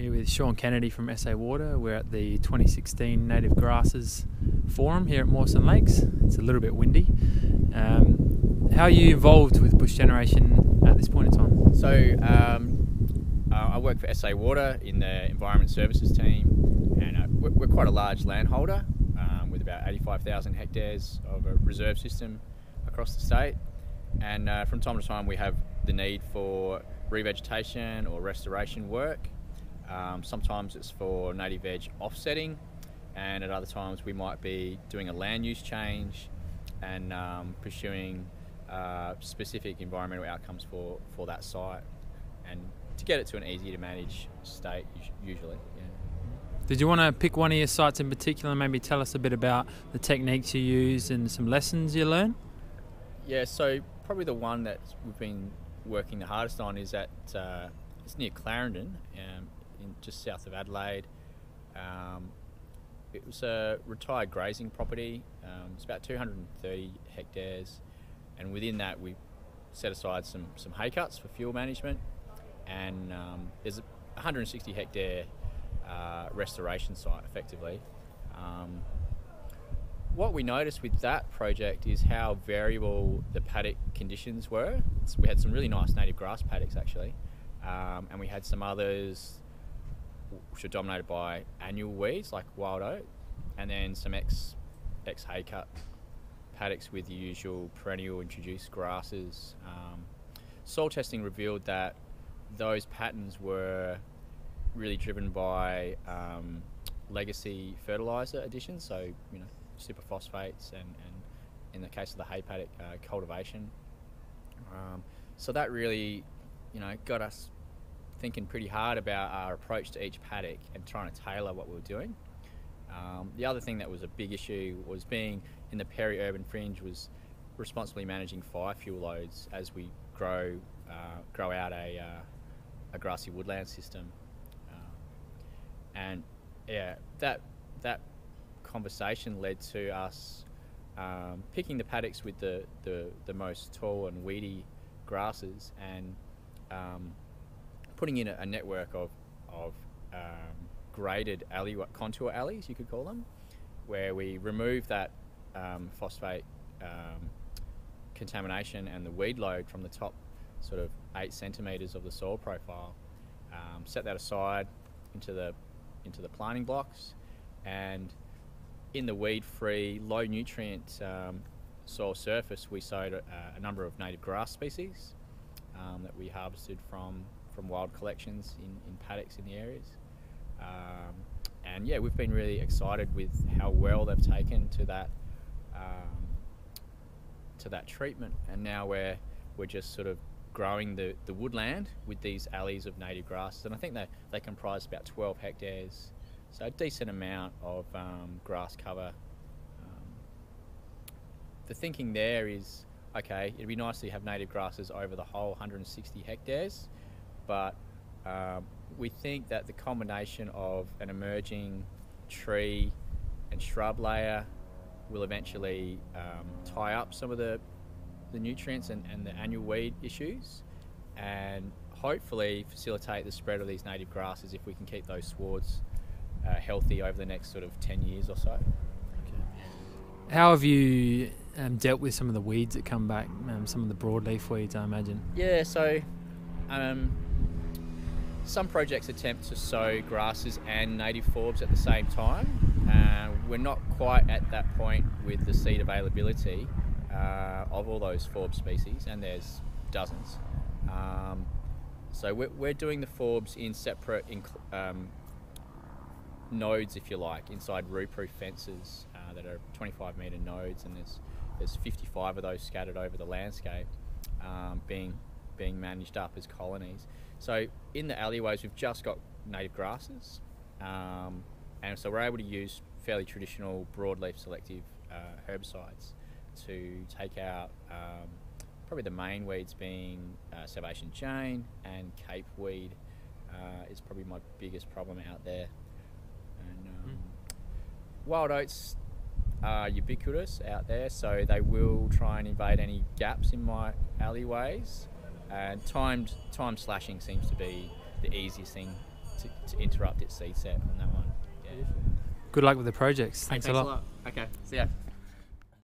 here with Shaun Kennedy from SA Water. We're at the 2016 Native Grasses Forum here at Mawson Lakes. It's a little bit windy. How are you involved with Bush Generation at this point in time? So I work for SA Water in the Environment Services team, and we're quite a large landholder with about 85,000 hectares of a reserve system across the state. And from time to time we have the need for revegetation or restoration work. Sometimes it's for native veg offsetting, and at other times we might be doing a land use change and pursuing specific environmental outcomes for that site, and to get it to an easy to manage state usually. Yeah. Did you want to pick one of your sites in particular and maybe tell us a bit about the techniques you use and some lessons you learn? Yeah, so probably the one that we've been working the hardest on is at it's near Clarendon, just south of Adelaide. It was a retired grazing property. It's about 230 hectares, and within that we set aside some hay cuts for fuel management, and there's a 160 hectare restoration site effectively. What we noticed with that project is how variable the paddock conditions were. We had some really nice native grass paddocks actually, and we had some others which were dominated by annual weeds like wild oat, and then some ex hay cut paddocks with the usual perennial introduced grasses. Soil testing revealed that those patterns were really driven by legacy fertiliser additions, so superphosphates and in the case of the hay paddock, cultivation. So that really got us thinking pretty hard about our approach to each paddock and trying to tailor what we were doing. The other thing that was a big issue was being in the peri-urban fringe was responsibly managing fire fuel loads as we grow out a grassy woodland system. And yeah, that conversation led to us picking the paddocks with the most tall and weedy grasses, and putting in a network of graded contour alleys, you could call them, where we remove that phosphate contamination and the weed load from the top sort of 8 centimetres of the soil profile, set that aside into the planting blocks, and in the weed-free, low nutrient soil surface we sowed a number of native grass species that we harvested from wild collections in paddocks in the areas. And yeah, we've been really excited with how well they've taken to that treatment, and now we're just sort of growing the woodland with these alleys of native grasses, and I think they comprise about 12 hectares, so a decent amount of grass cover. The thinking there is, okay, it'd be nice to have native grasses over the whole 160 hectares, but we think that the combination of an emerging tree and shrub layer will eventually tie up some of the nutrients and the annual weed issues, and hopefully facilitate the spread of these native grasses if we can keep those swards healthy over the next sort of 10 years or so. Okay. How have you dealt with some of the weeds that come back, some of the broadleaf weeds, I imagine? Yeah, so some projects attempt to sow grasses and native forbs at the same time. We're not quite at that point with the seed availability of all those forb species, and there's dozens. So we're doing the forbs in separate nodes, if you like, inside root-proof fences that are 25-metre nodes, and there's 55 of those scattered over the landscape, being managed up as colonies. So in the alleyways we've just got native grasses, and so we're able to use fairly traditional broadleaf selective herbicides to take out probably the main weeds being Salvation Jane and Cape weed is probably my biggest problem out there. And wild oats are ubiquitous out there, so they will try and invade any gaps in my alleyways, and time slashing seems to be the easiest thing to interrupt its seed set on that one. Yeah. Good luck with the projects. Thanks a lot. Okay, see ya.